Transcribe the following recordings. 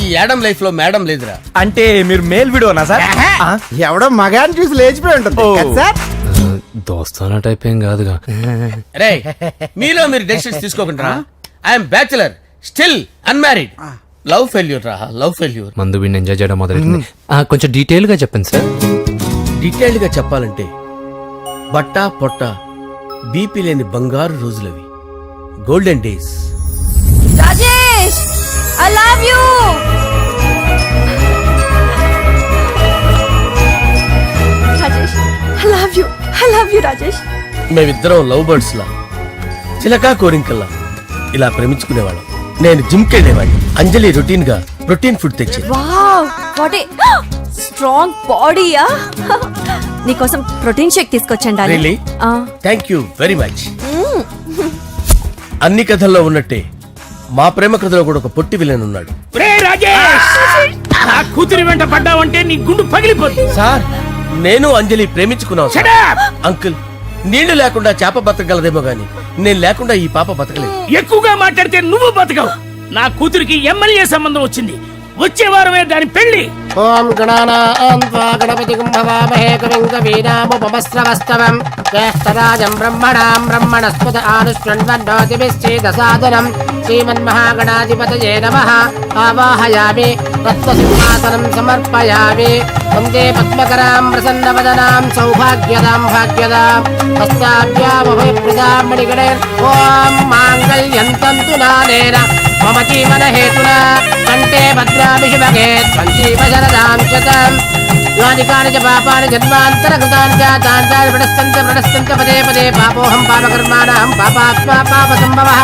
ఈ Adam life లో madam లేదురా. అంటే మీరు మేల్ వీడియోనా సార్? ఎవడో మగాన్ని చూసి లేచిపోయి ఉంటుంది కదా సార్. దోస్తానా టైప్ ఏం కాదుగా. రే మీలో మీరు డెసిషన్స్ తీసుకోకుండా I'm bachelor still unmarried. Love failure రా, లవ్ ఫెయిల్యూర్. మందు వీడిని ఎంజాయ్ చేయడం మొదలైంది. కొంచెం డీటెయిల్ గా చెప్పండి సార్. డీటెయిల్డ్ గా చెప్పాలంటే బట్టా పొట్ట బీపీ లేని బంగారు రోజులవి, golden days. Rajesh I love you. Rajesh I love you, I love you Rajesh. మేమిద్దరం లవ్ బర్డ్స్ లా, చిలకా కోరింకల్లా ఇలా ప్రేమించుకునేవాళ్ళం. నేను జిమ్ కెళ్ళేవాడిని, అంజలి రొటీన్ గా ప్రోటీన్ ఫుడ్ తెచ్చేది. వావ్ వాట్ ఏ స్ట్రాంగ్ బాడీయా. నీకోసం ప్రోటీన్ షేక్ తీసుకొచ్చండి. Really? Thank you very much. అన్ని కథల్లో ఉన్నట్టే మా ప్రేమ కథలో కూడా ఒక పొట్టి విలన్ ఉన్నాడు. కూతురి వెంట పడ్డావంటే నీ గుండు పగిలిపోతుంది. సార్ నేను అంజలి ప్రేమించుకున్నాను. అంకుల్ నీళ్లు లేకుండా చేప బతకగలదేమో గాని నేను లేకుండా ఈ పాప బతకలేదు. ఎక్కువగా మాట్లాడితే నువ్వు బతకవు. నా కూతురికి ఎమ్మెల్యే సంబంధం వచ్చింది, వచ్చే వారమే దాని పెళ్లి. ఓం గణానాం గణపతి కుంభవామహే కవిం కవీనాముపమస్రవస్తవం జ్యేష్ఠరాజం బ్రహ్మణాం బ్రహ్మణస్పద ఆనుష్ణ్వన్నోతిభిశ్చేదసాదనం శ్రీమన్మహాగణాధిపతయే నమః. ఆవాహయామి తత్వసింహాసనం సమర్పయామి. వందే పద్మకరాం ప్రసన్నవదనాం సౌభాగ్యదాం భాగ్యదాం హస్తాభ్యామభయప్రదాం మణిగణైర్. ఓం మాంగళ్యం తంతునానేన మమ జీవన హేతునా కంటే భద్రామి శుభగే సంజీవ శరదాం శతం. యాని కాని చ పాపాని జన్మాంతరకృతాని జాతాని ప్రణశ్యంత పదే పదే పాపోహం పాపకర్మాణం పాపాత్మా పాపసంభవః.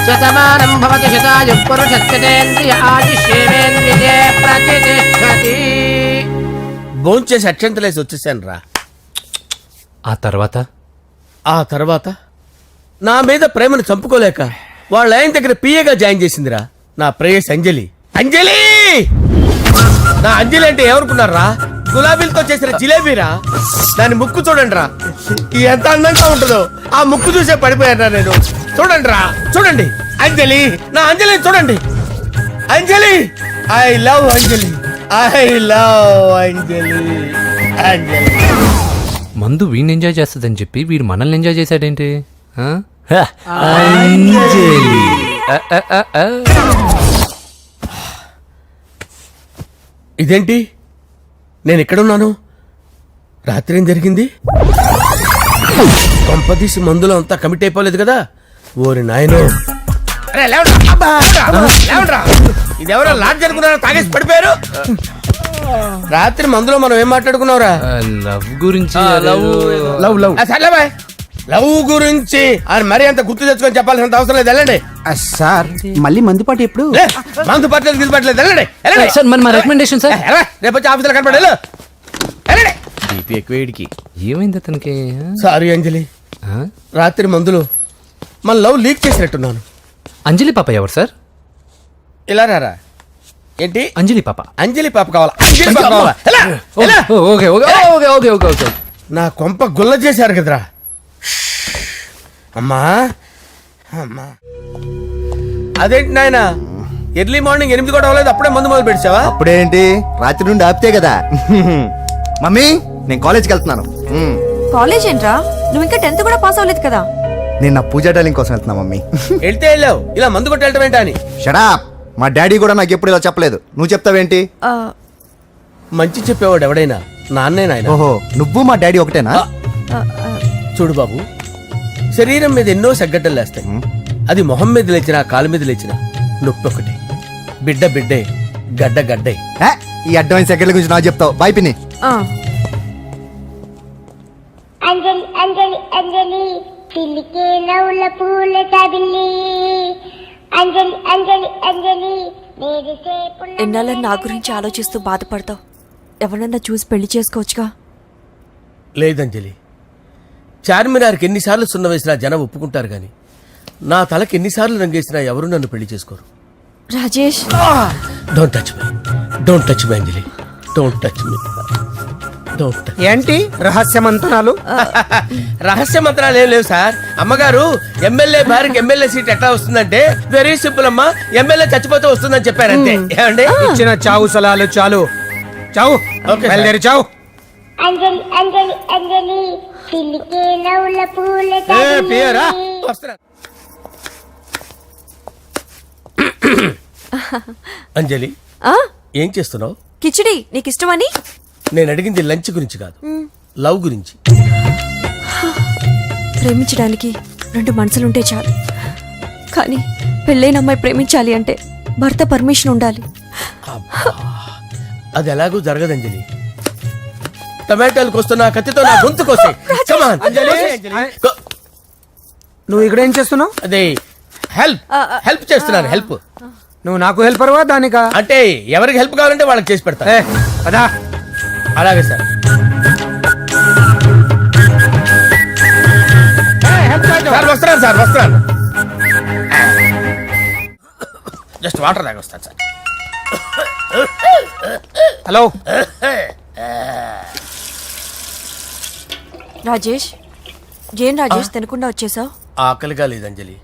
శతమానం భవతి శతాయుః పురుషస్యేంద్రియ ఆయుష్యేంద్రియే ప్రతిష్టతి. భోంచేసి అక్షంతలేసి వచ్చేసాను రా. ఆ తర్వాత నా మీద ప్రేమను చంపుకోలేక వాళ్ళ ఆయన దగ్గర పిఏగా జాయిన్ చేసిందిరా నా ప్రేయస్ అంజలి. అంజలి నా అంజలి అంటే ఎవరుకున్నారా? గులాబీలతో చేసిన జిలేబీరా. దాని ముక్కు చూడండి రా, ఎంత అందంగా ఉంటుందో. ఆ ముక్కు చూసే పడిపోయారా నేను. చూడండి రా, చూడండి అంజలి, నా అంజలిని చూడండి. Anjali I love Anjali, I love Anjali. Anjali మందు వీడిని ఎంజాయ్ చేస్తుందని చెప్పి వీడు మనల్ని ఎంజాయ్ చేశాడేంటి? ఇదేంటి నేను ఎక్కడున్నాను? రాత్రి ఏం జరిగింది? కొంపదీసి మందులో అంతా కమిట్ అయిపోలేదు కదా? ఓరి నాయనో, ఇదెవరో లాడ్జ్ అనుకున్నారో తాగేసి పడిపోయారు. రాత్రి మందులో మనం ఏం మాట్లాడుకున్నావురా? లవ్ గురించి. లవ్ గురించి అని మరీ అంత గుర్తు తెచ్చుకొని చెప్పాల్సినంత అవసరం లేదు. వెళ్ళండి సార్ మళ్ళీ మందుపాటి ఎప్పుడు? మందు పట్టలేదు గిల్లు పట్టలేదు. వెళ్ళండి సార్ మరి మా రికమెండేషన్ సార్. రేపు వచ్చి ఆఫీసులో కనపడి బీపీ ఎక్కువేడికి. ఏమైంది అతనికి? సారీ అంజలి, రాత్రి మందులో మన లవ్ లీక్ చేసినట్టున్నాను. అంజలి పాప ఎవరు సార్? ఇలా రారా. ఏంటి అంజలి పాప? అంజలి పాప కావాలా? అంజలి పాప కావాలా? Okay okay okay okay okay okay. నా కొంప గుల్ల చేశారు కదరా. అమ్మా అమ్మా, అదేంటి నాయన ఎర్లీ మార్నింగ్ 8 కూడా అవ్వలేదు, అప్పుడే మందు మొదలు పెట్టావా? అప్పుడేంటి, రాత్రి నుండి ఆపితే కదా. మమ్మీ నేను కాలేజ్కి వెళ్తున్నాను. కాలేజ్ ఏంట్రా, నువ్వు ఇంకా 10th కూడా పాస్ అవ్వలేదు కదా. నేను నా పూజా టాలింగ్ కోసం వెళ్తున్నా మమ్మీ. వెళ్తే వెళ్ళావు, ఇలా మందు కొట్టి వెళ్ళటం ఏంటా అని. షడాప్, మా డాడీ కూడా నాకు ఎప్పుడు ఇలా చెప్పలేదు, నువ్వు చెప్తావేంటి? మంచి చెప్పేవాడు ఎవడైనా నాన్నే నాయన. ఓహో, నువ్వు మా డాడీ ఒకటేనా? చూడు బాబు, శరీరం మీద ఎన్నో సగ్గడ్డలు లేస్తాయి. అది మొహం మీద లేచినా కాలు మీద లేచినా నొప్పి ఒకటి. బిడ్డ బిడ్డే, గడ్డ గడ్డే. ఈ అడ్వాన్స్ సెకండ్ల గురించి నాకు చెప్తావు. బాయ్ పిన్ని. అంజలి అంజలి అంజలి పిల్లికే నవ్వుల పూల తబిల్లి. అంజలి అంజలి అంజలి ఎన్నాళ్ళ నా గురించి ఆలోచిస్తూ బాధపడతావు. ఎవరన్నా చూసి పెళ్లి చేసుకోవచ్చుగా. లేదంజలి, చార్మినార్కి ఎన్నిసార్లు సున్న వేసినా జనం ఒప్పుకుంటారు గాని నా తలకి ఎన్నిసార్లు రంగేసినా ఎవరు నన్ను పెళ్లి చేసుకోరు. Rajesh don't touch me, don't touch me Anjali, don't touch me. Don't ఏంటి రహస్య మంతనాలు? రహస్య మంత్రాలు ఏం లేవు సార్. అమ్మగారు ఎమ్మెల్యే భార్యకి ఎమ్మెల్యే సీట్ ఎట్లా వస్తుందంటే వెరీ సింపుల్ అమ్మా, ఎమ్మెల్యే చచ్చిపోతే వస్తుందని చెప్పారు అంతే. ఏమండి? ఇచ్చిన చావు సలాలు చాలు. చావు ఓకే సార్. బయలుదేరి చావు. అంజలి అంజలి అంజలి చిలికే నవ్వుల పూల పియరా? తబిల్లి వస్తున్నాను. అంజలి ఆ, ఏం చేస్తున్నావు? కిచిడి నీకు ఇష్టమని. నేను అడిగింది లంచ్ గురించి కాదు, లవ్ గురించి. ప్రేమించడానికి రెండు మనసులుంటే చాలు, కానీ పెళ్ళైన అమ్మాయి ప్రేమించాలి అంటే భర్త పర్మిషన్ ఉండాలి. అది ఎలాగూ జరగదు అంజలి. టమాటాలు కోస్తున్నా కత్తితో నా గొంతు కోసే. Come on, అంజలి. నువ్వు ఇక్కడ ఏం చేస్తున్నావు? అదే హెల్ప్ చేస్తున్నాను. హెల్ప్ నువ్వు నాకు హెల్పర్వా దానికా? అంటే ఎవరికి హెల్ప్ కావాలంటే వాళ్ళకి చేసి పెడతా. అదా అలాగే సార్. సార్ వస్తున్నాను సార్, వస్తున్నాను. జస్ట్ వాటర్ తాగి వస్తాను సార్. హలో. రాజేష్, ఏం రాజేష్ తినకుండా వచ్చేసావు? ఆకలిగా లేదు అంజలి.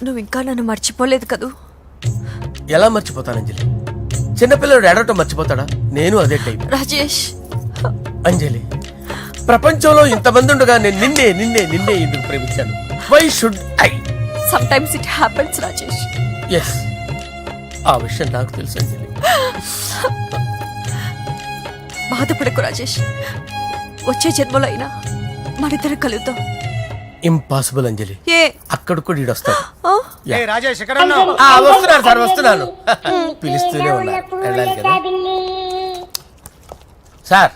నువ్వు ఇంకా నన్ను మర్చిపోలేదు కదూ? ఎలా మర్చిపోతాను అంజలి? చిన్నపిల్లడు ఏడవటం మర్చిపోతాడా? నేను అదే టైప్. రాజేష్, అంజలి, ప్రపంచంలో ఇంతమంది ఉండగా నేను నిన్నే నిన్నే నిన్నే ఎందుకు ప్రేమించాను? Why should I? Sometimes it happens Rajesh. Yes, ఆ విషయం నాకు తెలుసు అంజలి. బాధపడకు రాజేష్, వచ్చే జన్మలో అయినా మనిద్దరం కలుద్దాం. ఇంపాసిబుల్ అంజలి. ఏ అక్కడ కూడా ఈడు వస్తాడు. ఆ? ఏయ్ రాజేష్ ఎక్కడ ఉన్నావు? వస్తున్నాను సార్, వస్తున్నాను. పిలుస్తూనే ఉన్నారు, వెళ్ళాలి కదా సార్.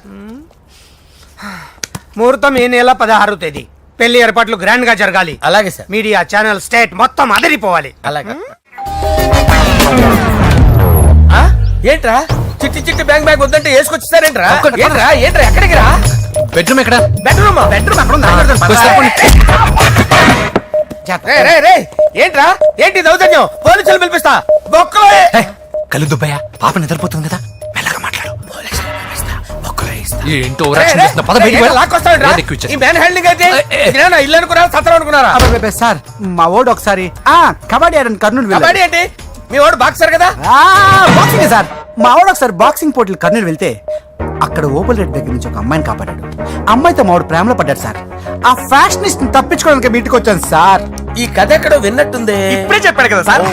ముహూర్తం ఈ నెల 16వ తేదీ. పెళ్లి ఏర్పాట్లు గ్రాండ్ గా జరగాలి. అలాగే సార్. మీడియా ఛానల్ స్టేట్ మొత్తం అదిరిపోవాలి. అలాగే. ఆ? ఏంట్రా చిట్టి చిట్టి బ్యాంక్ బ్యాగ్ వద్దంటే వేసుకొచ్చేసారేంట్రా? ఏంట్రా ఏంట్రా ఎక్కడికి రా? బెడ్రూమ్ ఎక్కడ? బెడ్రూమ్ బెడ్రూమ్ అక్కడ ఉంది. రే రే రే, ఏంట్రా ఏంటి దౌర్జన్యం? పోలీసులు పిలిపిస్తా. బొక్కలో కళ్ళు దుబ్బయ్యా, పాప నిద్రపోతుంది కదా, మెల్లగా మాట్లాడు. ఏంటో ఓవరాక్షన్ చేస్తున్నా. పద బయటికి వెళ్ళు. ఏది ఎక్కువ ఇచ్చేస్తా. ఈ మ్యాన్ హ్యాండింగ్ అయితే ఇదేనా ఇల్లు అనుకున్నారా, సత్రం అనుకున్నారా? సార్ మా ఓడు ఒకసారి కబడ్డీ ఆడని కర్నూలు కబడ్డీ ఏంటి? మీ వాడు బాక్సర్ కదా? Boxing sir. మా వాడు ఒకసారి బాక్సింగ్ పోటీలు కర్నూలు వెళ్తే అక్కడ ఓపెల్ రెడ్డి దగ్గర నుంచి ఒక అమ్మాయిని కాపాడాడు. అమ్మాయితో మా వాడు ప్రేమలో పడ్డాడు సార్. ఆ ఫ్యాషనిస్ట్ తప్పించుకోవడానికి మీ ఇంటికి వచ్చాను సార్. ఈ కథ ఎక్కడో విన్నట్టుంది. ఇప్పుడే చెప్పాడు కదా సార్.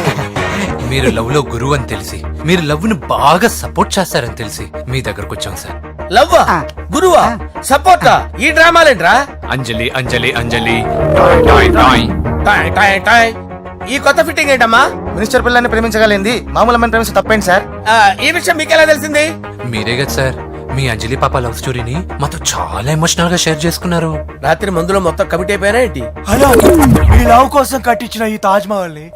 మీరు లవ్ లో గురువు అని తెలిసి, మీరు లవ్ ను బాగా సపోర్ట్ చేస్తారని తెలిసి మీ దగ్గరకు వచ్చాం సార్. లవ్వా, గురువా, సపోర్టా? ఈ డ్రామాలేంట్రా? అంజలి అంజలి అంజలి టాయ్ టాయ్. టాయ్ టాయ్ టాయ్. ఈ కొత్త ఫిట్టింగ్ ఏంటమ్మా? మినిస్టర్ పిల్లని ప్రేమించగలిగింది మామూలు అమ్మని ప్రేమించి తప్పేంటి సార్? ఈ విషయం మీకెలా తెలిసింది? మీరే కదా సార్ మీ అంజలి పాప లవ్ స్టోరీని మాతో చాలా ఎమోషనల్ గా షేర్ చేసుకున్నారు. రాత్రి మందులో మొత్తం కమిటీ అయిపోయినా ఏంటి? హలో, మీ లవ్ కోసం కట్టించిన ఈ తాజ్ మహల్ ని,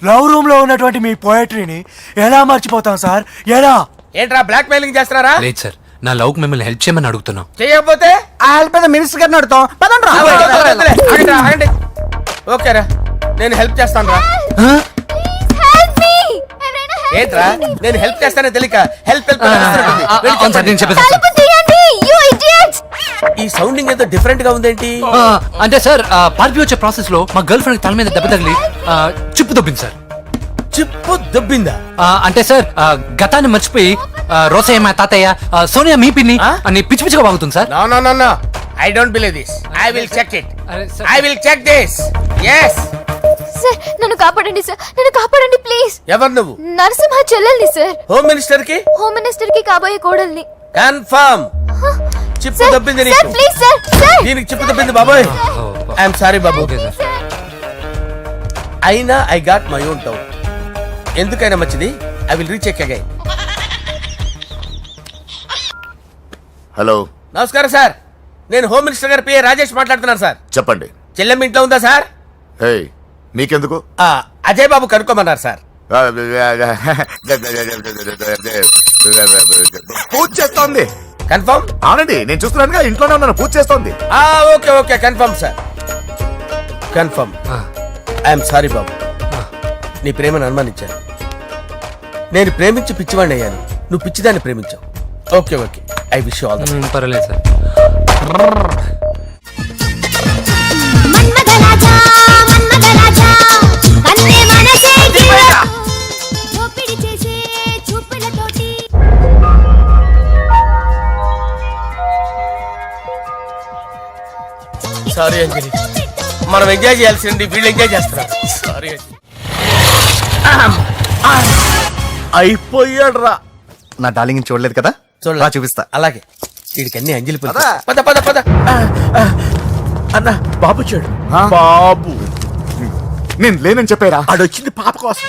లవ్ రూమ్ లో ఉన్నటువంటి మీ పోయట్రీని ఎలా మర్చిపోతాం సార్? ఎలా? ఏంట్రా బ్లాక్ మెయిలింగ్ చేస్తున్నారా? లేదు సార్, నా లవ్ కు మిమ్మల్ని హెల్ప్ చేయమని అడుగుతున్నాం. చేయకపోతే ఆ హెల్ప్ అయితే మినిస్టర్ గారిని అడుగుతాం. పదండి రా. ఆగండి, ఆగండి. ఓకేరా, నేను హెల్ప్ చేస్తాను రా. హెల్ప్ మీ ఎవరైనా ఏంట్రా నేను హెల్ప్ చేస్తానే తెలియక హెల్ప్ హెల్ప్ అవును సార్, నేను చెప్పేసాను సార్. తలుపు తీయండి యు ఇడియట్స్. ఈ సౌండింగ్ ఏదో డిఫరెంట్ గా ఉందేంటి? అంటే సార్ పార్టీ వచ్చే ప్రాసెస్ లో మా గర్ల్ ఫ్రెండ్ తల మీద దెబ్బ తగిలి చిప్పు దొబ్బింది సార్. చిప్పు దొబ్బిందా? అంటే సార్ గతాన్ని మర్చిపోయి రోసయ్య మా తాతయ్య, సోనియా మీ పిన్ని అని పిచ్చి పిచ్చిగా వాగుతుంది sir. No no no no, I don't believe this. I will check it. అరే sir. I will check this. yes. Sir నన్ను కాపాడండి సార్, నన్ను కాపాడండి ప్లీజ్. ఎవరు నువ్వు? నరసింహ చెల్లెల్ని సార్, హోమ్ మినిస్టర్ కి హోమ్ మినిస్టర్ కి కాబోయే కోడల్ని. కన్ఫర్మ్ చిప్పు సార్ దొబ్బింది సార్ నీకు. ప్లీజ్ సార్, సార్ దీనికి చిప్పు దొబ్బింది బాబోయ్. ఐఎమ్ సారీ బాబు. Okay sir. అయినా I got my own doubt. ఎందుకైనా మంచిది, I will recheck again. Hello, నమస్కారం సార్, నేను హోమ్ మినిస్టర్ గారి పిఏ రాజేష్ మాట్లాడుతున్నాను సార్. చెప్పండి. చెల్లెమ్మ ఇంట్లో ఉందా సార్? హే, మీకెందుకు? అజయ్ బాబు కనుక్కోమన్నారు సార్. పూజ చేస్తోంది. కన్ఫర్మ్? అవునండి, నేను చూస్తున్నానుగా, ఇంట్లోనే ఉన్నాను, పూజ చేస్తోంది. Okay okay, confirm sir, confirm. I'm sorry బాబు, నీ ప్రేమను అనుమానించాను. నేను ప్రేమించి పిచ్చివాడిని అయ్యాను, నువ్వు పిచ్చిదాన్ని ప్రేమించావు. Okay okay, I wish all the పర్వాలేదు సార్. మన్మథరాజా మన్మథరాజా కన్నే మనసే దోపిడి చేసే చూపులతోటి సారీ అంజలి, మనం ఎంజాయ్ చేయాల్సింది వీళ్ళు ఎంజాయ్ చేస్తున్నారు. సారీ అంజలి. అయిపోయాడు రా. నా డార్లింగ్ చూడలేదు కదా, రా చూపిస్తా. అలాగే వీడికి అన్ని అంజలి పులుసు. పద. పద పద పద. అన్న బాబు చూడు, బాబు నేను లేనని చెప్పారా? ఆడొచ్చింది పాప కోసం.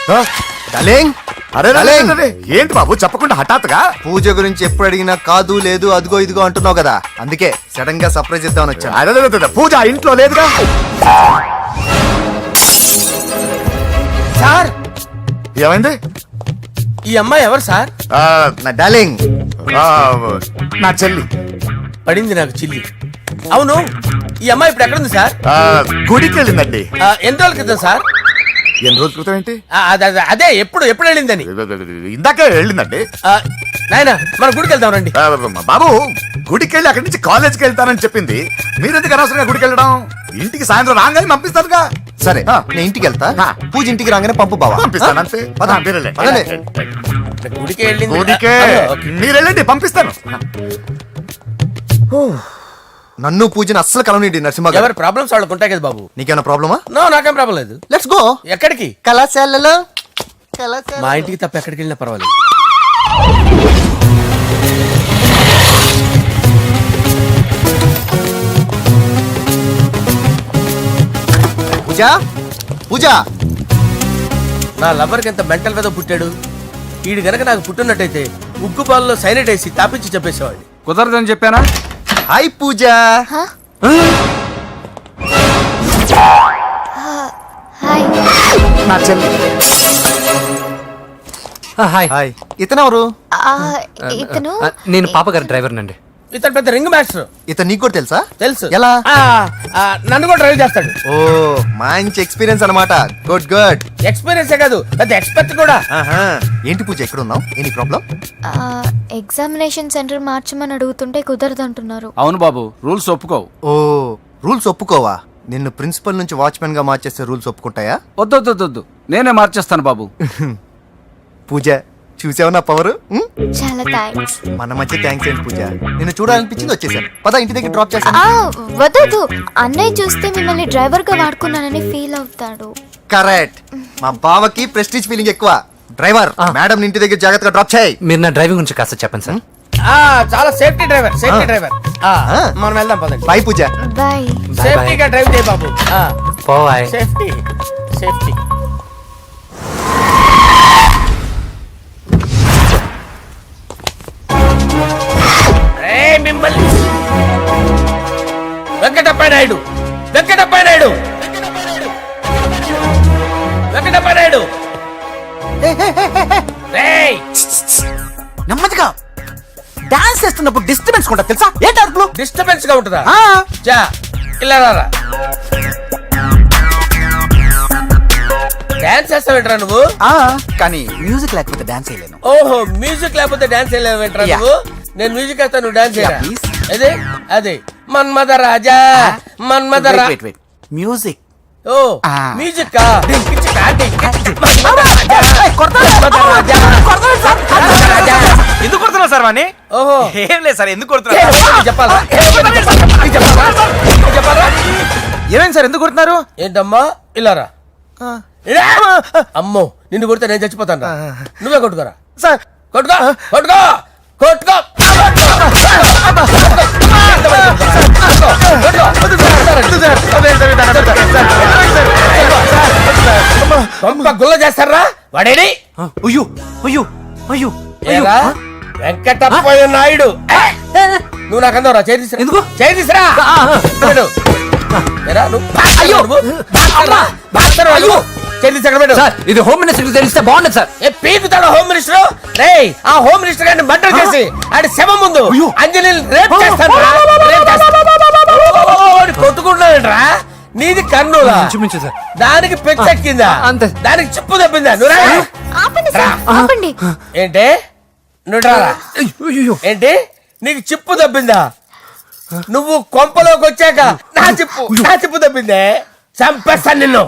డార్లింగ్, అరే రే, డార్లింగ్. రే, రే, ఏంటి బాబు చెప్పకుండా హఠాత్తుగా? పూజ గురించి ఎప్పుడు అడిగినా కాదు లేదు అదిగో ఇదిగో అంటున్నావు కదా, అందుకే సడన్ గా సర్ప్రైజ్ ఇద్దామని వచ్చాను. అరే, రే, రే, రే, పూజ ఆ ఇంట్లో లేదుగా. సార్, ఏమైంది? ఈ అమ్మాయి ఎవరు సార్? ఆ, నా డార్లింగ్, ఆ, నా చెల్లి. పడింది నాకు చిల్లి. అవును, ఈ అమ్మాయి ఇప్పుడు ఎక్కడుంది సార్? ఆ, గుడికి వెళ్ళిందండి. ఎన్ని రోజుల క్రితం సార్? ఎన్ని రోజుల క్రితం ఏంటి? అదే ఎప్పుడు ఎప్పుడు వెళ్ళిందని. ఇందాకే వెళ్ళిందండి. నాయన మన గుడికి వెళ్దాం రండి. ఆ, బాబు గుడికి వెళ్ళి అక్కడి నుంచి కాలేజ్కి వెళ్తానని చెప్పింది. మీరెందుకు అనవసరంగా గుడికి వెళ్ళడం? ఇంటికి సాయంత్రం రాగానే పంపిస్తారుగా. సరే ఆ. నేను ఇంటికి వెళ్తా, ఆ. పూజ ఇంటికి రాగానే పంపు బావా. పంపిస్తాను అంతే. పద. మీరు వెళ్ళండి. పదలే. గుడికి వెళ్ళింది. గుడికే ఓకే. మీరు వెళ్ళండి, పంపిస్తాను. నన్ను పూజను అస్సలు కలవనిండి నరసింహ గారు. ఎవరి ప్రాబ్లమ్స్ వాళ్ళకు ఉంటాయి కదా బాబు. నీకేమైనా ప్రాబ్లమా? నో, నాకేం ప్రాబ్లం లేదు. Let's go. ఎక్కడికి? కళాశాలలో మా ఇంటికి తప్ప ఎక్కడికి వెళ్ళినా పర్వాలేదు. పూజ, పూజ. నా లవర్కి ఎంత మెంటల్ మీద పుట్టాడు. వీడు గనక నాకు పుట్టినట్టయితే ఉగ్గు పాలలో సైనట్ వేసి తాపించి చెప్పేసేవాడిని. కుదరదని చెప్పానా? హాయ్ పూజ. హాయ్. నా చెల్లి. హాయ్. హాయ్. ఇతనెవరు? ఇతను నేను పాప గారి డ్రైవర్ నండి. ఇతను పెద్ద రింగ్ మాస్టర్. ఇతను నీకు కూడా తెలుసా? తెలుసు. ఎలా? నన్ను కూడా డ్రైవ్ చేస్తాడు. ఓ మంచి ఎక్స్పీరియన్స్ అన్నమాట. Good good. ఎక్స్పీరియన్సే కాదు, పెద్ద ఎక్స్పర్ట్ కూడా. ఏంటి పూజ ఎక్కడ ఉన్నావు? Any problem? ఎగ్జామినేషన్ సెంటర్ మార్చమని అడుగుతుంటే కుదరదంటున్నారు. అవును బాబు, రూల్స్ ఒప్పుకోవు. ఓ రూల్స్ ఒప్పుకోవా? నిన్ను ప్రిన్సిపల్ నుంచి వాచ్మెన్ గా మార్చేస్తే రూల్స్ ఒప్పుకుంటాయా? వద్దు, నేనే మార్చేస్తాను బాబు. పూజ చూసావు నా పవర్? చాలా థ్యాంక్స్. మన మధ్య థ్యాంక్స్ ఏంటి పూజ, నిన్ను చూడాలనిపించింది వచ్చేసాను. పద ఇంటి దగ్గర డ్రాప్ చేస్తాను. వద్దు, అన్నయ్య చూస్తే మిమ్మల్ని డ్రైవర్ గా వాడుకున్నానని ఫీల్ అవుతాడు. కరెక్ట్. మా బావకి ప్రెస్టీజ్ ఫీలింగ్ ఎక్కువ. డ్రైవర్ మేడం ఇంటి దగ్గర జాగ్రత్తగా డ్రాప్ చేయి. మీరు నా డ్రైవింగ్ గురించి కాస్త చెప్పండి సార్. చాలా సేఫ్టీ డ్రైవర్. మనం వెళ్దాం పదండి. బాయ్ పూజ. బాయ్. సేఫ్టీగా డ్రైవ్ చేయి బాబు. పోవాయ్. Safety safety. మిమ్మల్ని వెంకటప్ప నాయుడు, వెంకటప్ప నాయుడు, వెంకటప్ప నాయుడు. రేయ్, నెమ్మదిగా డాన్స్ చేస్తున్నప్పుడు డిస్టర్బెన్స్ కూడా తెలుసా? ఏంటి అరుపులు? డిస్టర్బెన్స్ గా ఉంటుందా? చా ఇలా రారా. డాన్స్ చేస్తావేంట్రా నువ్వు? కానీ మ్యూజిక్ లేకపోతే డాన్స్ చేయలేను. ఓహో, మ్యూజిక్ లేకపోతే డాన్స్ చేయలేవేంట్రా Yeah. నువ్వు? నేను మ్యూజిక్ వేస్తా, నువ్వు డాన్స్ చేయరా? Yeah, please. అదే అదే మన్మథ రాజా, మన్మథ రా. మ్యూజిక్. ఓ మ్యూజిక్ కా పిచ్చి కాంటి. మన్మథ రాజా, మన్మథ రాజా, మన్మథ రాజా. ఎందుకు కొడుతున్నా సార్ వాణ్ణి? ఓహో, ఏం లేదు సార్, ఎందుకు ఏ, కొడుతున్నా? చెప్పాలా? చెప్పాలా? ఏమైంది సార్, ఎందుకు కొడుతున్నారు? ఏంటమ్మా ఇలా రా. ఇలా. అమ్మో, నిన్ను కొడితే నేను చచ్చిపోతాను రా. నువ్వే కొట్టుకోరా. సార్ కొట్టుకో కొట్టుకో కొట్టుకో. గుల్ల చేస్తారా వాడేడి? అయ్యో అయ్యో అయ్యో ఏరా వెంకటప్పయ్య నాయుడు, నువ్వు నాకు అందరా చేయి తీసురా. ఎందుకు? చేయి తీసురా. ఏరా నువ్వు అయ్యో సార్ ఇది హోమ్ మినిస్టర్ తెలిస్తే బాగుండదు సార్. ఏ పీకుతాడు హోమ్ మినిస్టర్. రే ఆ హోమ్ మినిస్టర్ గారిని మర్డర్ చేసి ఆడి శవం ముందు అంజలి రేప్ చేస్తాను. కొట్టుకుంటున్నాడంట్రా. నీది కన్నులా? ఇంచుమించు సార్. దానికి పెచ్చెక్కిందా? అంతే. దానికి చెప్పు తప్పిందా? నువ్వు రా. ఆపండి సార్, ఆపండి. ఏంటి నువ్వు రారా? ఏంటి నీకు చిప్పు తప్పిందా? నువ్వు కొంపలోకి వచ్చాక నా చిప్పు తప్పిందే. చంపేస్తాను నిన్ను.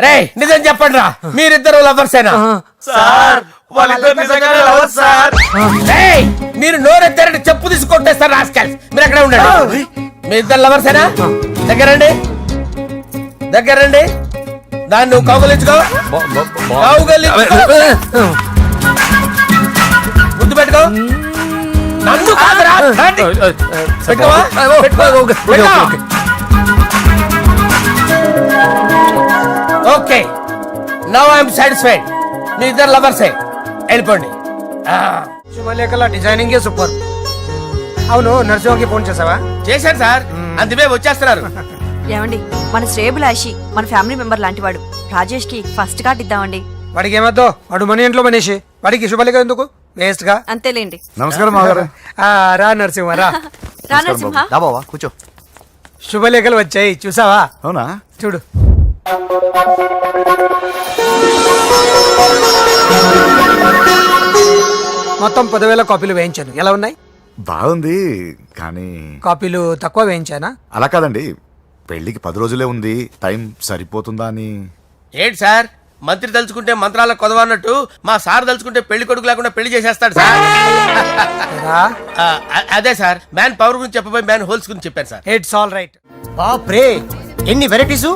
రే నిజం చెప్పండి రా, మీరిద్దరు లవర్సేనా? రేయ్, మీరు నోరెత్తారంటే చెప్పు తీసి కొట్టేస్తారు రాస్కల్స్. మీరు అక్కడే ఉండండి. మీ ఇద్దరు లవర్సేనా? దగ్గరండి. దాన్ని నువ్వు కౌగలించుకో. ముద్దు పెట్టుకో. నన్ను కాదురా. పెట్టుకోవా? Okay, now I'm satisfied. మీ ఇద్దరు లవర్సే, వెళ్ళిపోండి. శుభలేఖల డిజైనింగ్ సూపర్. అవును, నరసింహకి ఫోన్ చేసావా? చేశాను సార్, అందుకే వచ్చేస్తున్నారు. ఏమండి, మన శ్రేయబులాషి మన ఫ్యామిలీ మెంబర్ లాంటి వాడు. రాజేష్ కి ఫస్ట్ కార్డ్ ఇద్దామండి. వాడికి ఏమద్దో, వాడు మన ఇంట్లో మనిషి. వాడికి శుభలేఖ ఎందుకు? వేస్ట్ గా. అంతేలేండి. నమస్కారం మామగారు. రా నరసింహ రా. రా నరసింహ. బాబా కూర్చో. శుభలేఖలు వచ్చాయి, చూసావా? అవునా? చూడు. మొత్తం 10,000 కాపీలు వేయించాను. ఎలా ఉన్నాయి? బాగుంది, కానీ కాపీలు తక్కువ వేయించానా? అలా కాదండి, పెళ్లికి 10 రోజులే ఉంది, టైం సరిపోతుందా అని. ఏంటి సార్, మంత్రి తలుచుకుంటే మంత్రాలకు కొదవన్నట్టు మా సార్ తలుచుకుంటే పెళ్లి కొడుకు లేకుండా పెళ్లి చేసేస్తాడు సార్. అదే సార్, మ్యాన్ పవర్ గురించి చెప్పబోయి మ్యాన్ హోల్స్ గురించి చెప్పాను సార్. It's all right. బాప్రే, ఎన్ని వెరైటీసు!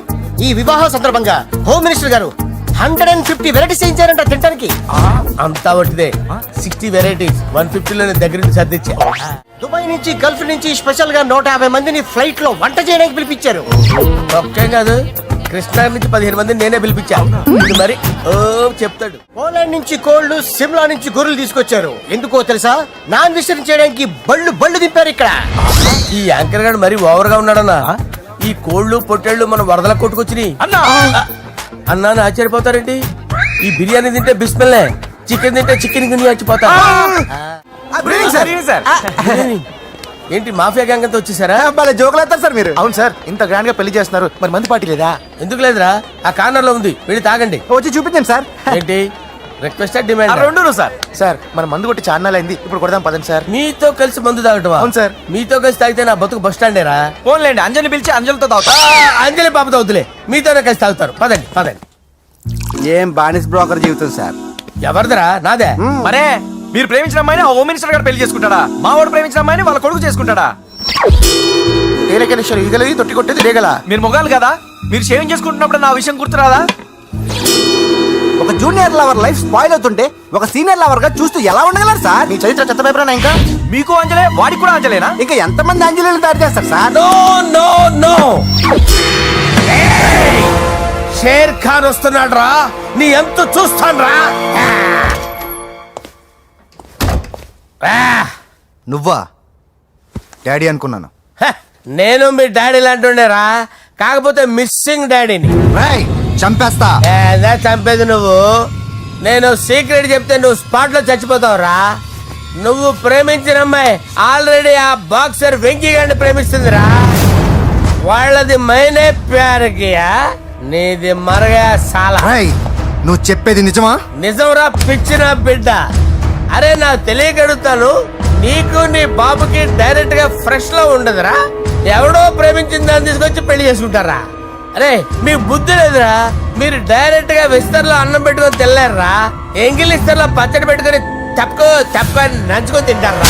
ఈ వివాహ సందర్భంగా హోమ్ మినిస్టర్ గారు 150 వెరైటీస్ చేయించారంట తినడానికి. అంతా ఒకటిదే, 60 వెరైటీస్ 150లోనే దగ్గర నుంచి సర్దిచ్చా. దుబాయ్ నుంచి గల్ఫ్ నుంచి స్పెషల్ గా 150 మందిని ఫ్లైట్ లో వంట చేయడానికి పిలిపించారు. ఒక్కేం కాదు, కృష్ణా నుంచి 15 మందిని నేనే పిలిపించా. ఇది మరి ఓ చెప్తాడు. పోలాండ్ నుంచి కోళ్లు, సిమ్లా నుంచి గొర్రెలు తీసుకొచ్చారు. ఎందుకో తెలుసా? నాన్ వెజిటేరియన్ చేయడానికి బళ్ళు దింపారు ఇక్కడ. ఈ యాంకర్ గారు మరి ఓవర్ గా ఉన్నాడన్నా. ఈ కోళ్లు పొట్టేళ్లు మన వరదల కొట్టుకొచ్చినాయి అన్నా అని ఆశ్చర్యపోతారేంటి? ఈ బిర్యానీ తింటే బిస్మిల్లే, చికెన్ తింటే చికెన్ గిన్నె చచ్చిపోతా. ఏంటి మాఫియా గ్యాంగ్ అంతా వచ్చేసారా? జోకులు వేస్తారు సార్ మీరు. అవును సార్, ఇంత గ్రాండ్ గా పెళ్లి చేస్తున్నారు, మరి మంది పార్టీ లేదా? ఎందుకు లేదురా, ఆ కార్నర్ లో ఉంది, వెళ్ళి తాగండి. వచ్చి చూపించండి సార్. ఏంటి రిక్వెస్ట్ డిమాండ్? రెండు సార్. సార్ మన మందు కొట్టి చాన్నాలు అయింది, ఇప్పుడు కొడదాం పదండి సార్. మీతో కలిసి మందు తాగటమా? అవును సార్. మీతో కలిసి తాగితే నా బతుకు బస్ స్టాండేరా? ఫోన్లేండి, అంజలి పిలిచి అంజలితో తాగుతా. అంజలి పాపతో వద్దులే, మీతోనే కలిసి తాగుతారు. పదండి. ఏం బానిస్ బ్రోకర్ జీవితం సార్. ఎవరిదిరా? నాదే. మరే మీరు ప్రేమించిన అమ్మాయిని ఆ హోమ్ మినిస్టర్ గారు పెళ్లి చేసుకుంటాడా? మావాడు ప్రేమించిన అమ్మాయిని వాళ్ళ కొడుకు చేసుకుంటాడా? ఈగలది తొట్టి కొట్టేది రేగల. మీరు మొగాలు కదా, మీరు షేవింగ్ చేసుకుంటున్నప్పుడు నా విషయం గుర్తురాదా? ఒక జూనియర్ లవర్ లైఫ్ స్పాయిల్ అవుతుంటే ఒక సీనియర్ లవర్ గా చూస్తూ ఎలా ఉండగలరు సార్? మీ చరిత్ర చెత్త పేపర్. ఇంకా మీకు అంజలే, వాడికి కూడా అంజలేనా? ఇంకా ఎంతమంది అంజలీలు తయారు చేస్తారు సార్? నో షేర్ ఖాన్ వస్తున్నాడు రా, నీ ఎంత చూస్తాను రా. నువ్వా? డాడీ అనుకున్నాను. నేను మీ డాడీ లాంటి రా, కాకపోతే మిస్సింగ్ డాడీని. చంపేస్తా. చంపేది నువ్వు. నేను సీక్రెట్ చెప్తే నువ్వు స్పాట్ లో చచ్చిపోతావు రా. నువ్వు ప్రేమించిన అమ్మాయి ఆల్రెడీ ఆ బాక్సర్ వెంకీ గారిని ప్రేమిస్తుందిరా. వాళ్ళది మైనే ప్యార్ కియా, నీది మరగా సాలా. నువ్వు చెప్పేది నిజమా? నిజంరా పిచ్చిన బిడ్డ. అరే నాకు తెలియగడుగుతాను, నీకు నీ బాబుకి డైరెక్ట్ గా ఫ్రెష్ లో ఉండదురా. ఎవడో ప్రేమించిన దాన్ని తీసుకొచ్చి పెళ్లి చేసుకుంటారా? అరే మీ బుద్ధి లేదురా. మీరు డైరెక్ట్ గా విస్తర్లో అన్నం పెట్టుకొని తెల్లారా, ఎంగిల్ ఇస్తర్లో పచ్చడి పెట్టుకొని తప్పుకో నంచుకొని తింటారా.